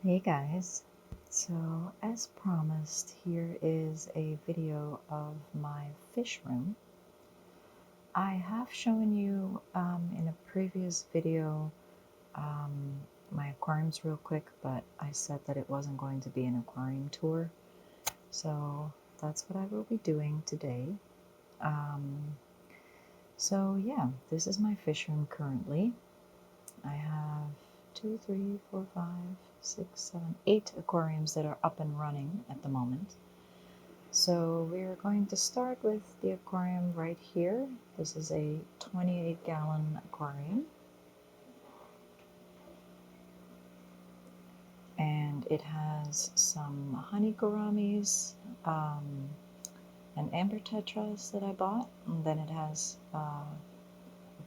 Hey guys, so as promised, here is a video of my fish room. I have shown you in a previous video my aquariums real quick, but I said that it wasn't going to be an aquarium tour, so that's what I will be doing today. So yeah, this is my fish room currently. I have 2, 3, 4, 5, 6, 7, 8 aquariums that are up and running at the moment. So we're going to start with the aquarium right here. This is a 28-gallon aquarium. And it has some honey gouramis and amber tetras that I bought. And then it has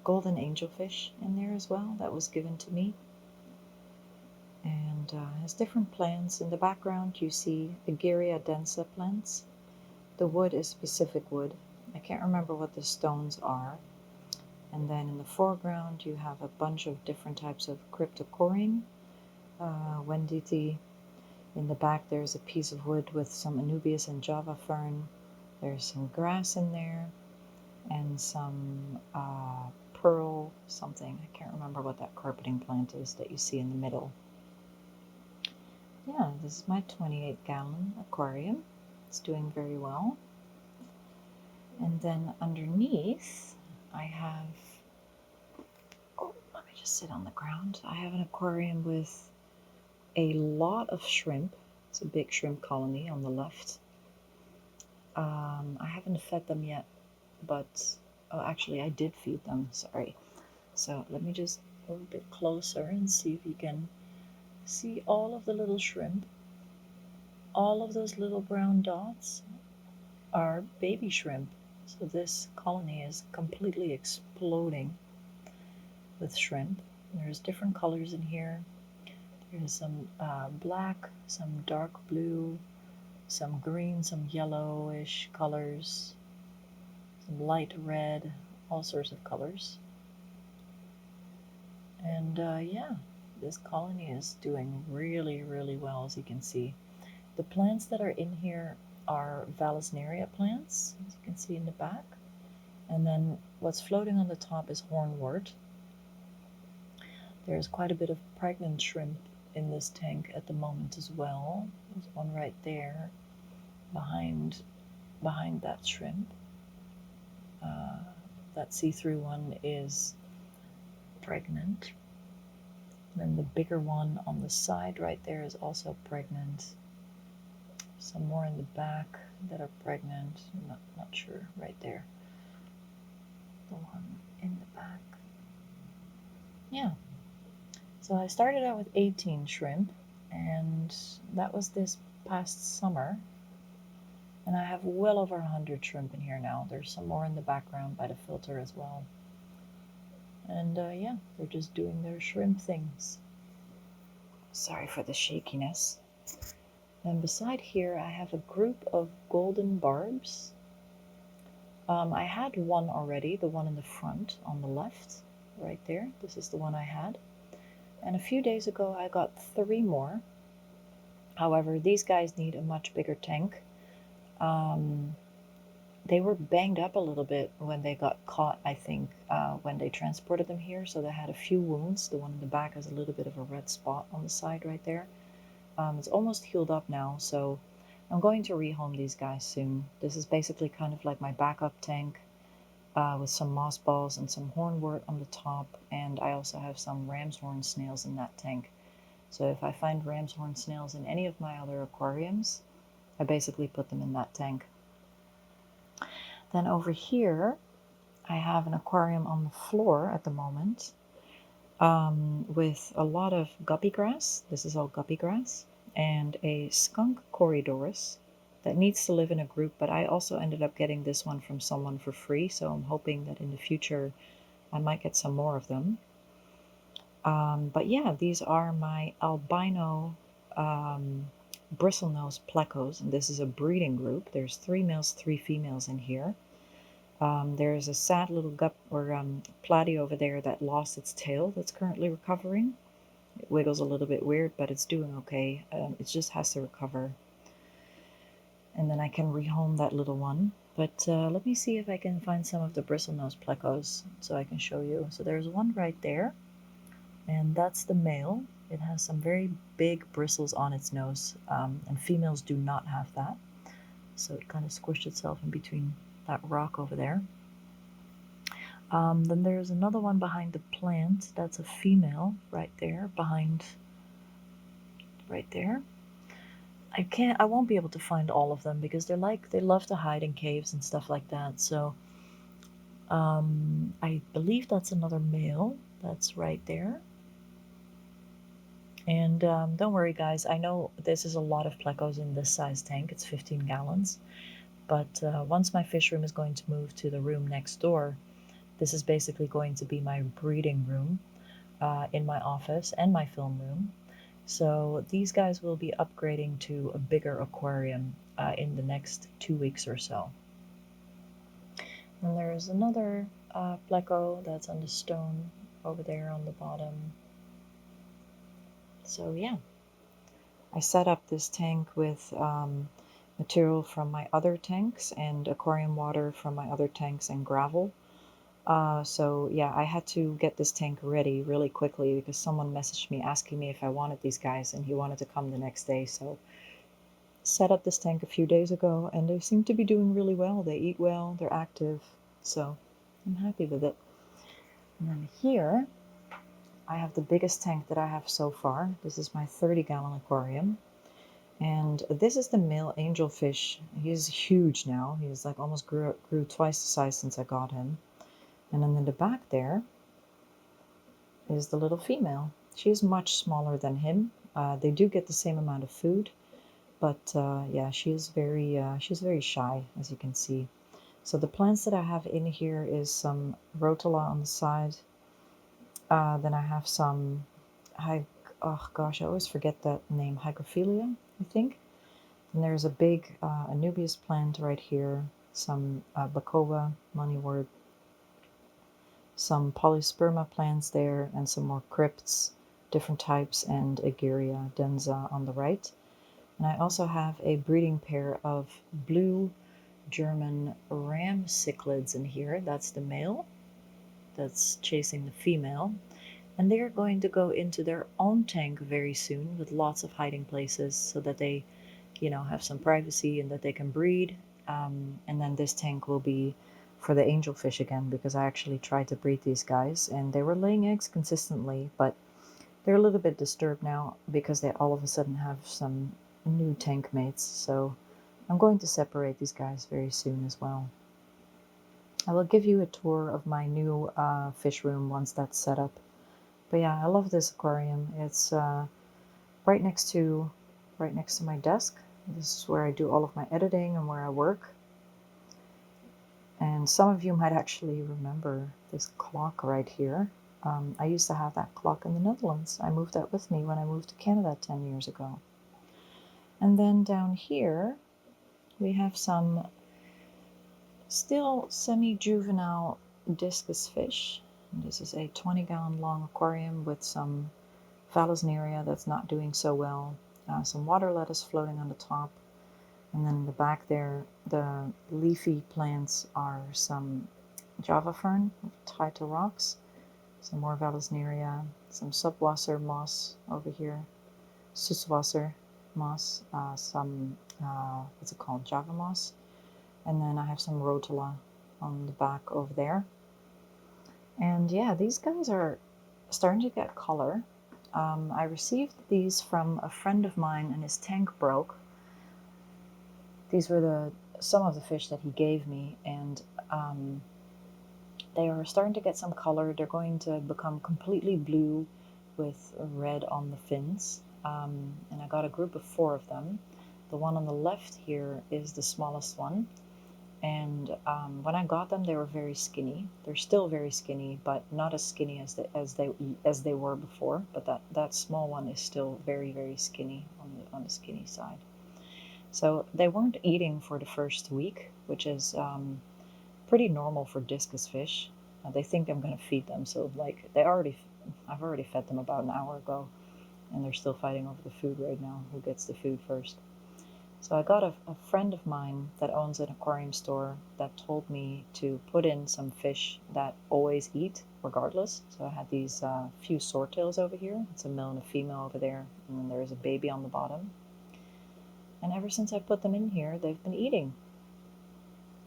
golden angelfish in there as well that was given to me. And has different plants. In the background you see Ageria densa plants. The wood is specific wood. I can't remember what the stones are. And then in the foreground you have a bunch of different types of cryptocoryne, Wenditi. In the back there's a piece of wood with some Anubias and Java fern. There's some grass in there and some pearl something. I can't remember what that carpeting plant is that you see in the middle. Yeah, this is my 28-gallon aquarium. It's doing very well. And then underneath I have, let me just sit on the ground. I have an aquarium with a lot of shrimp. It's a big shrimp colony on the left. I haven't fed them yet, but actually I did feed them, sorry. So let me just go a bit closer and see if you can see all of the little shrimp. All of those little brown dots are baby shrimp. So this colony is completely exploding with shrimp. There's different colors in here. There's some black, some dark blue, some green, some yellowish colors, some light red, all sorts of colors. And yeah, this colony is doing really, really well, as you can see. The plants that are in here are Vallisneria plants, as you can see in the back. And then what's floating on the top is hornwort. There's quite a bit of pregnant shrimp in this tank at the moment as well. There's one right there behind that shrimp. That see-through one is pregnant. Then the bigger one on the side right there is also pregnant. Some more in the back that are pregnant. I'm not sure. Right there. The one in the back. Yeah. So I started out with 18 shrimp, and that was this past summer. And I have well over 100 shrimp in here now. There's some more in the background by the filter as well. And yeah, they're just doing their shrimp things. Sorry for the shakiness. And beside here, I have a group of golden barbs. I had one already, the one in the front on the left, right there. This is the one I had. And a few days ago, I got 3 more. However, these guys need a much bigger tank. They were banged up a little bit when they got caught, I think, when they transported them here. So they had a few wounds. The one in the back has a little bit of a red spot on the side right there. It's almost healed up now, so I'm going to rehome these guys soon. This is basically kind of like my backup tank with some moss balls and some hornwort on the top, and I also have some ram's horn snails in that tank. So if I find ram's horn snails in any of my other aquariums, I basically put them in that tank. Then over here, I have an aquarium on the floor at the moment with a lot of guppy grass. This is all guppy grass. And a skunk Corydoras that needs to live in a group, but I also ended up getting this one from someone for free, so I'm hoping that in the future I might get some more of them. But yeah, these are my albino bristlenose plecos, and this is a breeding group. There's 3 males, 3 females in here. There's a sad little platy over there that lost its tail that's currently recovering. It wiggles a little bit weird, but it's doing okay. It just has to recover. And then I can rehome that little one. But let me see if I can find some of the bristlenose plecos so I can show you. So there's one right there, and that's the male. It has some very big bristles on its nose, and females do not have that. So it kind of squished itself in between that rock over there. Then there's another one behind the plant. That's a female right there, behind, right there. I won't be able to find all of them because they love to hide in caves and stuff like that. So I believe that's another male. That's right there. And don't worry, guys. I know this is a lot of plecos in this size tank. It's 15 gallons. But once my fish room is going to move to the room next door, this is basically going to be my breeding room in my office and my film room. So these guys will be upgrading to a bigger aquarium in the next 2 weeks or so. And there's another pleco that's on the stone over there on the bottom. So yeah, I set up this tank with material from my other tanks and aquarium water from my other tanks and gravel. So yeah, I had to get this tank ready really quickly because someone messaged me asking me if I wanted these guys and he wanted to come the next day. So set up this tank a few days ago and they seem to be doing really well. They eat well, they're active, so I'm happy with it. And then here I have the biggest tank that I have so far. This is my 30-gallon aquarium. And this is the male angelfish. He's huge now. He's like almost grew twice the size since I got him. And then in the back there is the little female. She's much smaller than him. They do get the same amount of food, but yeah, she's very shy, as you can see. So the plants that I have in here is some rotula on the side. Then I have some, oh gosh, I always forget that name, hygrophila, I think. And there's a big Anubias plant right here, some Bacoba, moneywort, some polysperma plants there, and some more crypts, different types, and Aegeria densa on the right. And I also have a breeding pair of blue German ram cichlids in here. That's the male that's chasing the female. And they're going to go into their own tank very soon with lots of hiding places so that they, have some privacy and that they can breed. And then this tank will be for the angelfish again because I actually tried to breed these guys and they were laying eggs consistently, but they're a little bit disturbed now because they all of a sudden have some new tank mates. So I'm going to separate these guys very soon as well. I will give you a tour of my new fish room once that's set up. But yeah, I love this aquarium. It's right next to my desk. This is where I do all of my editing and where I work. And some of you might actually remember this clock right here. I used to have that clock in the Netherlands. I moved that with me when I moved to Canada 10 years ago. And then down here, we have some still semi-juvenile discus fish. And this is a 20-gallon long aquarium with some Vallisneria that's not doing so well. Some water lettuce floating on the top. And then in the back there, the leafy plants are some Java fern tied to rocks, some more Vallisneria, some subwasser moss over here, Süßwasser moss, some, what's it called, Java moss. And then I have some rotula on the back over there. And yeah, these guys are starting to get color. I received these from a friend of mine and his tank broke. These were some of the fish that he gave me, and they are starting to get some color. They're going to become completely blue with red on the fins. And I got a group of 4 of them. The one on the left here is the smallest one. And when I got them, they were very skinny. They're still very skinny, but not as skinny as they were before. But that small one is still very, very skinny on the skinny side. So they weren't eating for the first week, which is pretty normal for discus fish. They think I'm going to feed them, so like I've already fed them about an hour ago. and they're still fighting over the food right now, who gets the food first. So I got a friend of mine that owns an aquarium store that told me to put in some fish that always eat regardless. So I had these few swordtails over here. It's a male and a female over there, and then there's a baby on the bottom. And ever since I put them in here, they've been eating,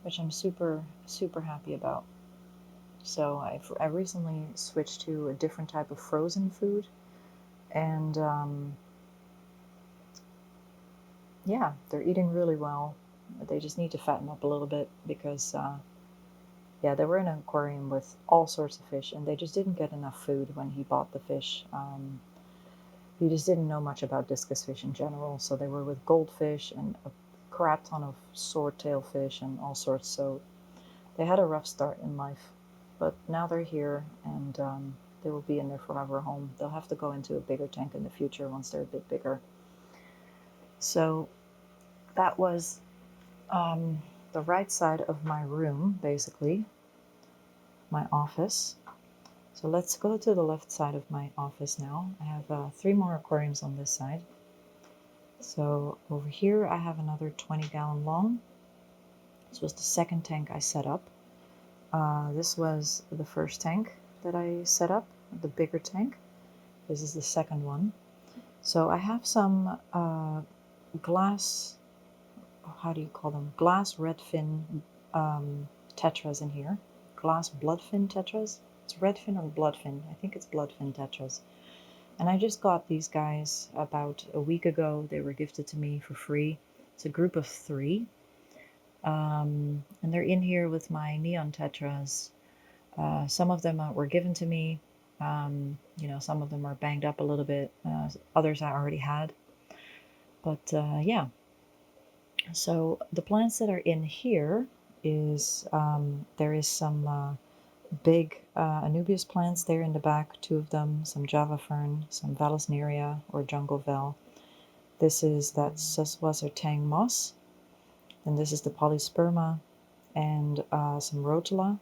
which I'm super, super happy about. So I recently switched to a different type of frozen food, and yeah, they're eating really well. They just need to fatten up a little bit because, yeah, they were in an aquarium with all sorts of fish, and they just didn't get enough food when he bought the fish. He just didn't know much about discus fish in general, so they were with goldfish and a crap ton of swordtail fish and all sorts. So they had a rough start in life, but now they're here, and they will be in their forever home. They'll have to go into a bigger tank in the future once they're a bit bigger. So that was the right side of my room, basically, my office. So let's go to the left side of my office now. I have 3 more aquariums on this side. So over here I have another 20-gallon long. This was the second tank I set up. This was the first tank that I set up, the bigger tank. This is the second one. So I have some glass, how do you call them? Glass redfin tetras in here. Glass bloodfin tetras. It's redfin or bloodfin. I think it's bloodfin tetras. And I just got these guys about a week ago. They were gifted to me for free. It's a group of 3. And they're in here with my neon tetras. Some of them were given to me. You know, some of them are banged up a little bit. Others I already had. But yeah. So the plants that are in here is, there is some big Anubias plants there in the back, 2 of them, some Java fern, some Vallisneria or jungle vel. This is that Suswasser tang moss. And this is the polysperma and some rotula.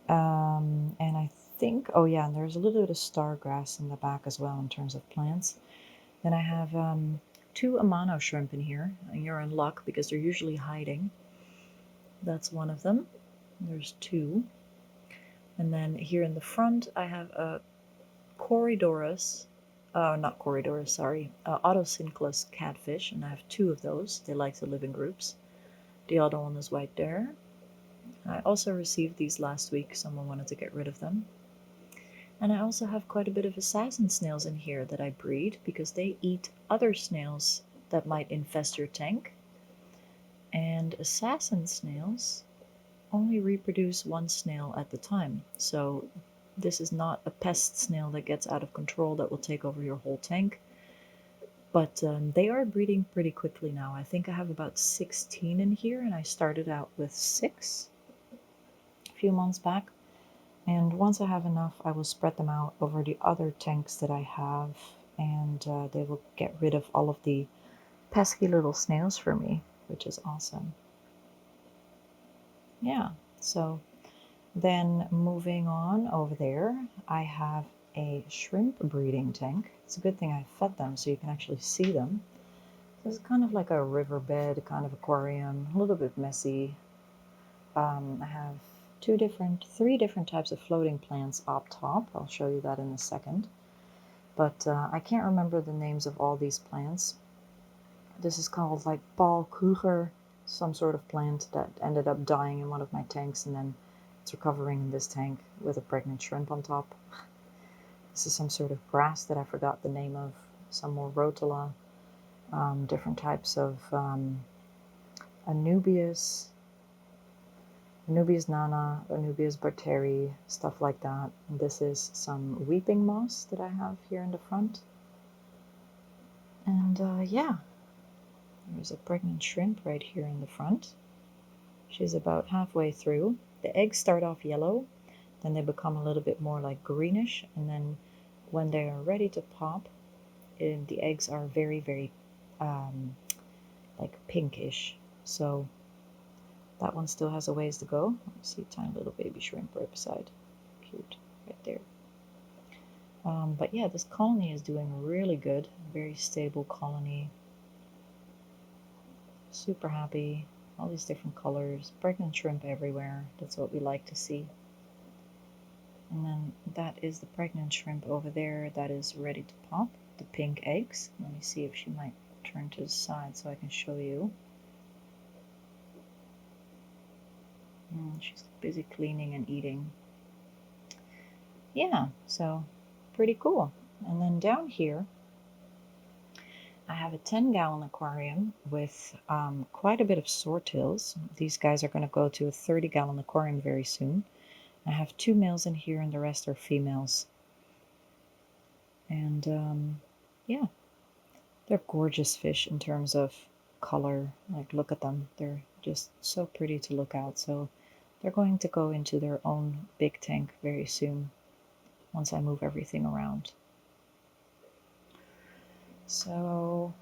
And I think, oh yeah, and there's a little bit of star grass in the back as well in terms of plants. Then I have 2 amano shrimp in here, and you're in luck because they're usually hiding. That's one of them. There's 2. And then here in the front I have a Corydoras, not Corydoras, sorry, Autosynclus catfish, and I have 2 of those. They like to live in groups. The other one is right there. I also received these last week. Someone wanted to get rid of them. And I also have quite a bit of assassin snails in here that I breed because they eat other snails that might infest your tank. And assassin snails only reproduce 1 snail at the time. So this is not a pest snail that gets out of control that will take over your whole tank. But they are breeding pretty quickly now. I think I have about 16 in here, and I started out with 6 a few months back. And once I have enough, I will spread them out over the other tanks that I have, and they will get rid of all of the pesky little snails for me, which is awesome. Yeah, so then moving on over there, I have a shrimp breeding tank. It's a good thing I fed them so you can actually see them. This is kind of like a riverbed kind of aquarium, a little bit messy. I have 3 different types of floating plants up top. I'll show you that in a second. But I can't remember the names of all these plants. This is called like Paul Kruger, some sort of plant that ended up dying in one of my tanks, and then it's recovering in this tank with a pregnant shrimp on top. This is some sort of grass that I forgot the name of. Some more rotula, different types of Anubias nana, Anubias barteri, stuff like that. And this is some weeping moss that I have here in the front. And yeah, there's a pregnant shrimp right here in the front. She's about halfway through. The eggs start off yellow, then they become a little bit more like greenish, and then when they are ready to pop, the eggs are very, very like pinkish. So that one still has a ways to go. See a tiny little baby shrimp right beside. Cute, right there. But yeah, this colony is doing really good. Very stable colony. Super happy. All these different colors. Pregnant shrimp everywhere. That's what we like to see. And then that is the pregnant shrimp over there that is ready to pop. The pink eggs. Let me see if she might turn to the side so I can show you. She's busy cleaning and eating. Yeah, so pretty cool. And then down here, I have a 10-gallon aquarium with quite a bit of swordtails. These guys are going to go to a 30-gallon aquarium very soon. I have 2 males in here and the rest are females. And yeah, they're gorgeous fish in terms of color. Like, look at them. They're just so pretty to look at. So they're going to go into their own big tank very soon once I move everything around. So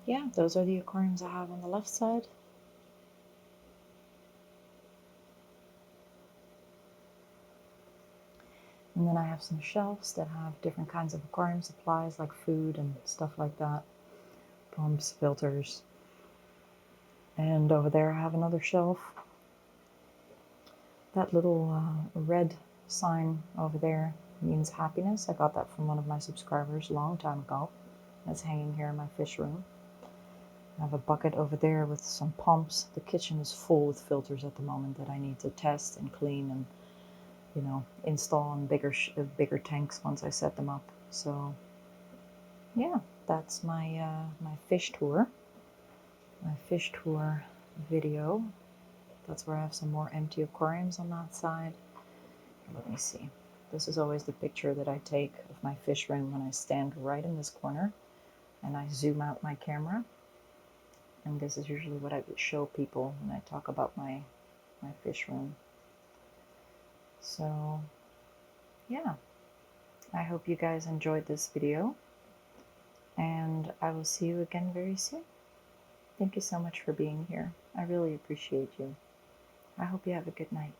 yeah, those are the aquariums I have on the left side. And then I have some shelves that have different kinds of aquarium supplies like food and stuff like that. Pumps, filters. And over there I have another shelf. That little red sign over there means happiness. I got that from one of my subscribers a long time ago. That's hanging here in my fish room. I have a bucket over there with some pumps. The kitchen is full with filters at the moment that I need to test and clean and, you know, install in bigger tanks once I set them up. So yeah, that's my my fish tour video. That's where I have some more empty aquariums on that side. Let me see. This is always the picture that I take of my fish room when I stand right in this corner and I zoom out my camera. And this is usually what I would show people when I talk about my fish room. So yeah, I hope you guys enjoyed this video, and I will see you again very soon. Thank you so much for being here. I really appreciate you. I hope you have a good night.